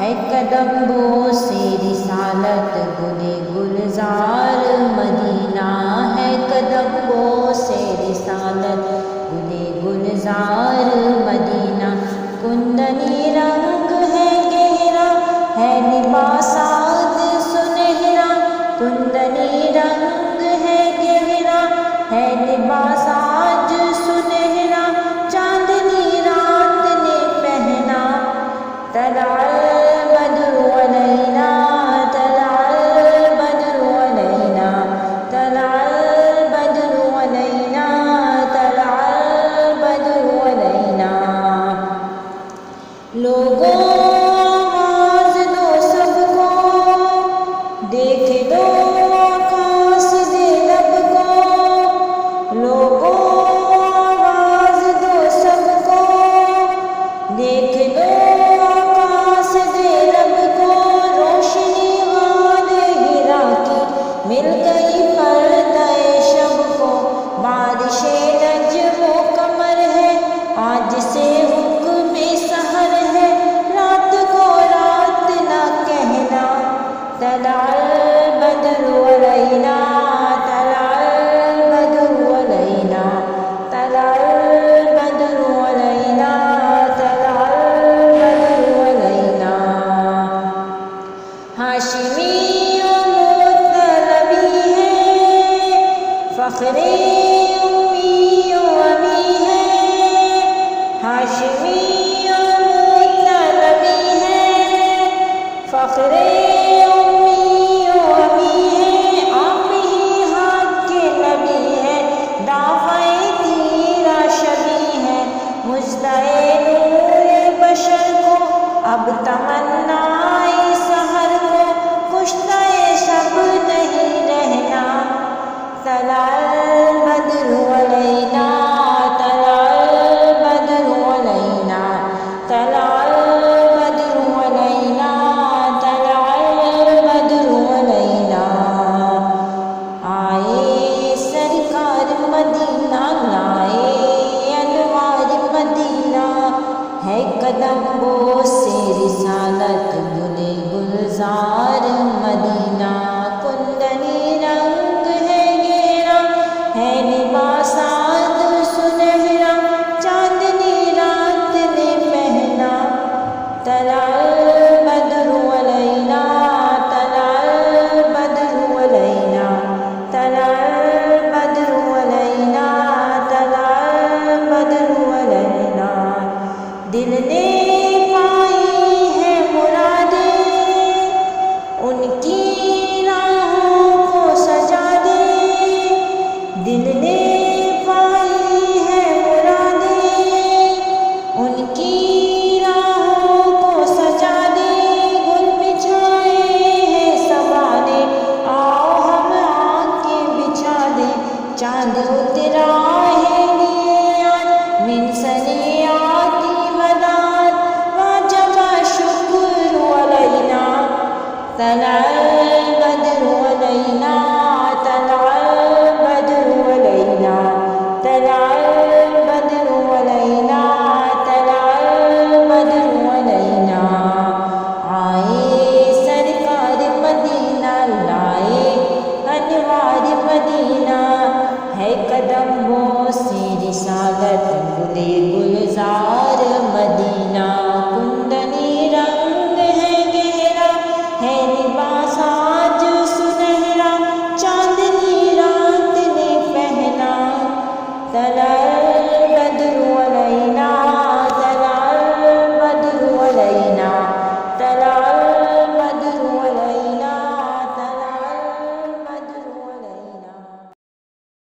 ہے قدموں سے رسالت گلے گلزار مدینہ ہے قدموں سے رسالت گلے گلزار مدینہ کندنی رنگ ہے گہرا ہے لباسات سنہرا کندنی رنگ ہے گہرا ہے لباسات سنہرا چاندنی رات نے پہنا طلع البدر علینا طلع البدر علینا طلع البدر علینا طلع البدر علینا لوگوں آواز دو سب کو دیکھ دو آکاش دے لب کو لوگوں آواز دو سب کو دیکھ دو آکاش دے لب کو روشنی والے ہیرا کی مل گئی پردہ شب کو بارش نجم و قمر ہے آج سے حکم سحر ہے رات کو رات نہ کہنا طلع البدر علینا طلع البدر علینا طلع البدر علینا طلع البدر علینا ہاشمی و مطلبی ہے فخر امی و ابی ہے ہاشمی و مطلبی ہے فخر امی و ابی ہے آپ ہی ہاتھ کے نبی ہے دافع تیرا شبی ہے مژدہ نور بشر کو اب تمنا سحر کو کشتہ شب نہیں رہنا طلع البدر علینا طلع البدر علینا طلع البدر علینا طلع البدر علینا آئے سرکار مدینہ لائے انوار مدینہ ہے قدموں سے رسالت گلے گلزار مدینہ کندنی رنگ ہے گہرا ہے لباسات سنہرا چاندنی رات نے پہنا طلع البدر علینا طلع البدر علینا طلع البدر علینا طلع البدر علینا دل نے پائی ہے مرادیں ان کی راہوں کو سجا دے دل نے پائی ہے مرادیں ان کی راہوں کو سجا دے گل بچھائے ہیں صبا نے آؤ ہم آنکھیں بچھا دیں چاند اترا ہے نیاز من سنیاتی بدات واجب شکر علینا طلع البدر علینا طلع البدر علینا طلع البدر علینا طلع البدر علینا آئے سرکار مدینہ لائے انوار مدینہ ہے قدموں سے رسالت